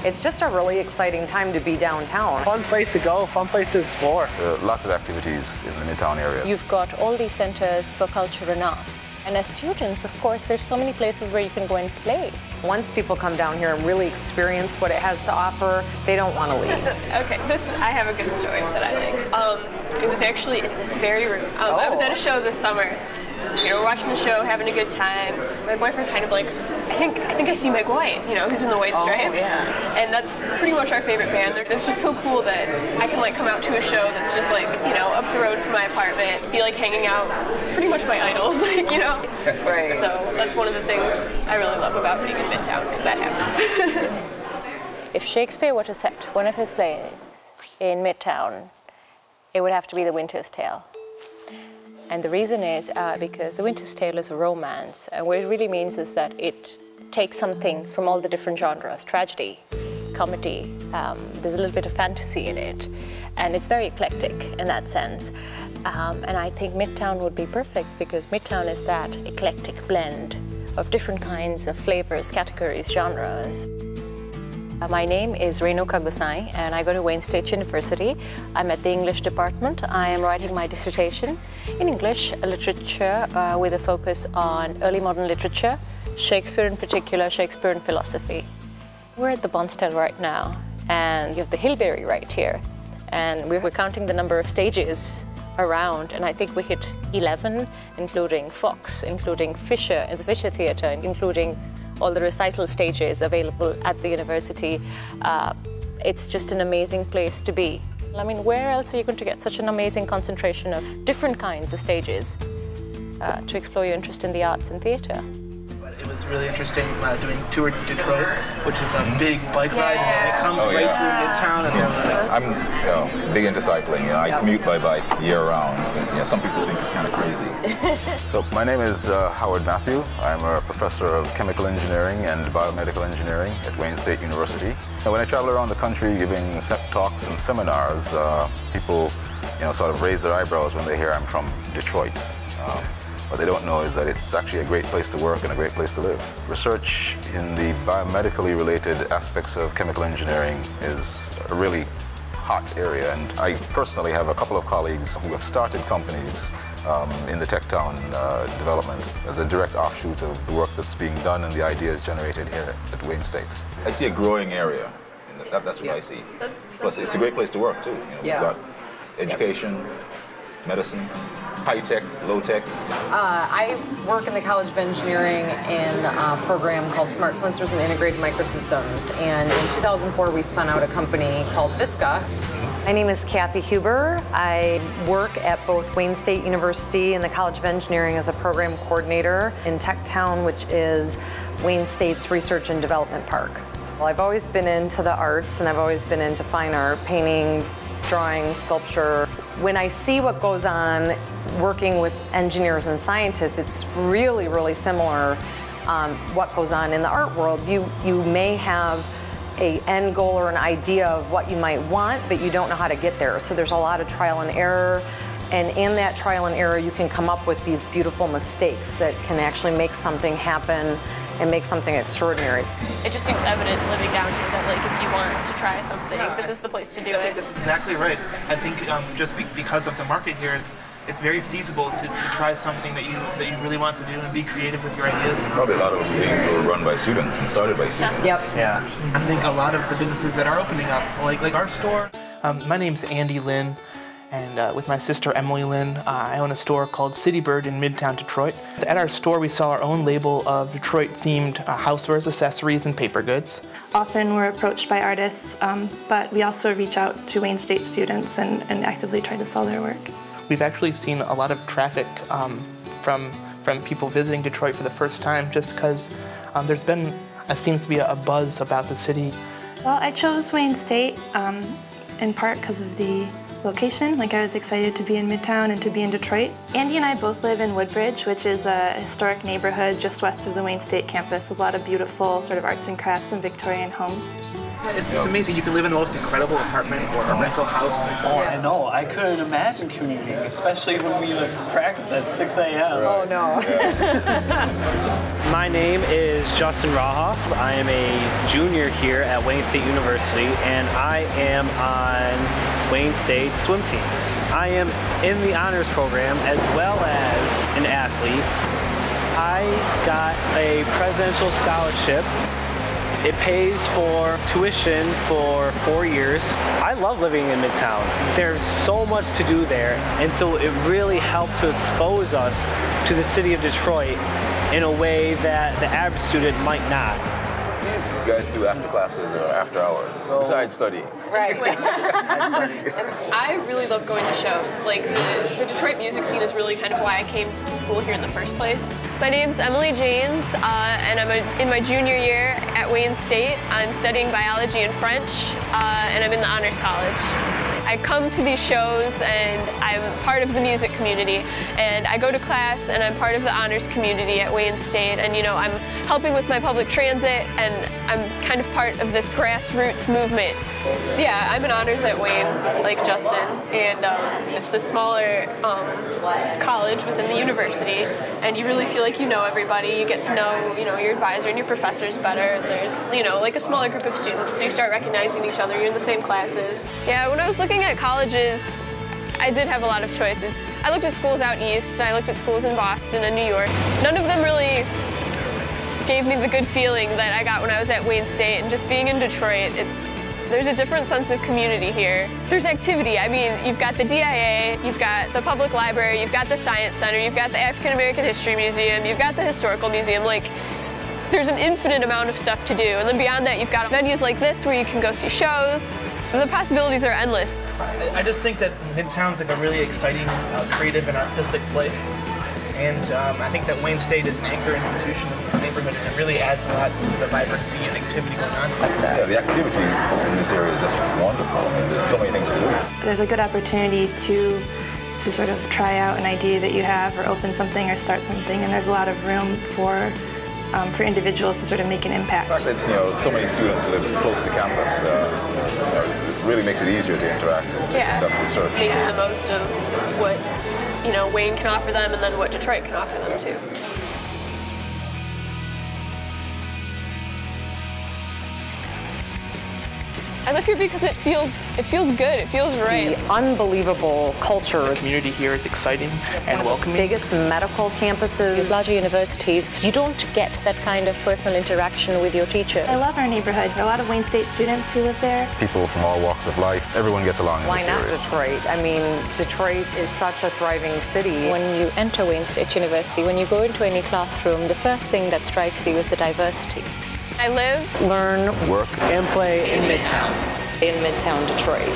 It's just a really exciting time to be downtown. Fun place to go, fun place to explore. Lots of activities in the Midtown area. You've got all these centers for culture and arts. And as students, of course, there's so many places where you can go and play. Once people come down here and really experience what it has to offer, they don't want to leave. Okay, I have a good story that I like. It was actually in this very room. I was at a show this summer. So we were watching the show, having a good time. My boyfriend kind of like, I think I see Meg White, you know, who's in the White Stripes. Yeah. And that's pretty much our favorite band. It's just so cool that I can like come out to a show that's just like, you know, up the road from my apartment, be like hanging out, pretty much my idols, like, you know. Right. So that's one of the things I really love about being in Midtown, because that happens. If Shakespeare were to set one of his plays in Midtown, it would have to be The Winter's Tale. And the reason is because The Winter's Tale is a romance, and what it really means is that it takes something from all the different genres, tragedy, comedy, there's a little bit of fantasy in it, and it's very eclectic in that sense. And I think Midtown would be perfect because Midtown is that eclectic blend of different kinds of flavors, categories, genres. My name is Renu Kagusai, and I go to Wayne State University. I'm at the English department. I am writing my dissertation in English literature with a focus on early modern literature, Shakespeare in particular, Shakespeare and philosophy. We're at the Bonstell right now, and you have the Hilberry right here. And we're counting the number of stages around, and I think we hit 11, including Fox, including Fisher in the Fisher Theatre, including all the recital stages available at the university. It's just an amazing place to be. I mean, where else are you going to get such an amazing concentration of different kinds of stages to explore your interest in the arts and theatre? It was really interesting doing Tour Detroit, which is a big bike ride, and it comes right through Midtown. And I'm big into cycling. I commute by bike year-round. Some people think it's kind of crazy. So my name is Howard Matthew. I'm a professor of chemical engineering and biomedical engineering at Wayne State University. And when I travel around the country giving talks and seminars, people sort of raise their eyebrows when they hear I'm from Detroit. What they don't know is that it's actually a great place to work and a great place to live. Research in the biomedically related aspects of chemical engineering is a really hot area, and I personally have a couple of colleagues who have started companies in the tech town development as a direct offshoot of the work that's being done and the ideas generated here at Wayne State. I see a growing area. That's what I see. Plus, it's a great place to work too. We've got education, medicine, high-tech, low-tech. I work in the College of Engineering in a program called Smart Sensors and Integrated Microsystems, and in 2004 we spun out a company called Visca. My name is Kathy Huber. I work at both Wayne State University and the College of Engineering as a program coordinator in Tech Town, which is Wayne State's research and development park. Well, I've always been into the arts, and I've always been into fine art, painting, drawing, sculpture. When I see what goes on working with engineers and scientists, it's really, really similar what goes on in the art world. You may have an end goal or an idea of what you might want, but you don't know how to get there. So there's a lot of trial and error, and in that trial and error you can come up with these beautiful mistakes that can actually make something happen and make something extraordinary. It just seems evident living down here that like if you want to try something, this is the place to do it. That's exactly right. I think just because of the market here, it's very feasible to try something that you really want to do and be creative with your ideas. Probably a lot of them were run by students and started by students. Yep. Yeah. I think a lot of the businesses that are opening up, like our store. My name's Andy Lynn. And with my sister Emily Lynn, I own a store called City Bird in Midtown Detroit. At our store, we sell our own label of Detroit-themed housewares, accessories, and paper goods. Often we're approached by artists, but we also reach out to Wayne State students and actively try to sell their work. We've actually seen a lot of traffic from people visiting Detroit for the first time, just because seems to be a buzz about the city. Well, I chose Wayne State in part because of the location. Like, I was excited to be in Midtown and to be in Detroit. Andy and I both live in Woodbridge, which is a historic neighborhood just west of the Wayne State campus with a lot of beautiful sort of arts and crafts and Victorian homes. It's amazing. You can live in the most incredible apartment or a rental house. Oh, I know. I couldn't imagine commuting, especially when we practice at 6 a.m. Oh, no. My name is Justin Rahoff. I am a junior here at Wayne State University, and I am on Wayne State's swim team. I am in the honors program as well as an athlete. I got a presidential scholarship. It pays for tuition for 4 years. I love living in Midtown. There's so much to do there, and so it really helped to expose us to the city of Detroit in a way that the average student might not. You guys do after classes or after hours, besides studying? Right. I really love going to shows. Like the Detroit music scene is really kind of why I came to school here in the first place. My name's Emily Janes, and I'm in my junior year at Wayne State. I'm studying biology and French, and I'm in the Honors College. I come to these shows and I'm part of the music community, and I go to class and I'm part of the honors community at Wayne State, and I'm helping with my public transit, and I'm kind of part of this grassroots movement. Yeah, I'm in honors at Wayne, like Justin, and it's the smaller college within the university, and you really feel like you know everybody. You get to know your advisor and your professors better. There's like a smaller group of students, so you start recognizing each other. You're in the same classes. Yeah, when I was looking at colleges, I did have a lot of choices. I looked at schools out east, I looked at schools in Boston and New York. None of them really gave me the good feeling that I got when I was at Wayne State, and just being in Detroit, there's a different sense of community here. There's activity. I mean, you've got the DIA, you've got the public library, you've got the Science Center, you've got the African American History Museum, you've got the Historical Museum. Like, there's an infinite amount of stuff to do. And then beyond that, you've got venues like this where you can go see shows. The possibilities are endless. I just think that Midtown's like a really exciting, creative and artistic place. And I think that Wayne State is an anchor institution in this neighborhood, and it really adds a lot to the vibrancy and activity going on. Yeah, the activity in this area is just wonderful. I mean, there's so many things to do. There's a good opportunity to sort of try out an idea that you have, or open something, or start something, and there's a lot of room for individuals to sort of make an impact. The fact that so many students live close to campus really makes it easier to interact and to conduct research. Making the most of what Wayne can offer them, and then what Detroit can offer them too. I live here because it feels good, it feels right. The unbelievable culture. The community here is exciting and welcoming. Biggest medical campuses. With larger universities, you don't get that kind of personal interaction with your teachers. I love our neighborhood. There are a lot of Wayne State students who live there. People from all walks of life, everyone gets along in this area. Why not Detroit? I mean, Detroit is such a thriving city. When you enter Wayne State University, when you go into any classroom, the first thing that strikes you is the diversity. I live, learn, work, And play in Midtown. In Midtown Detroit.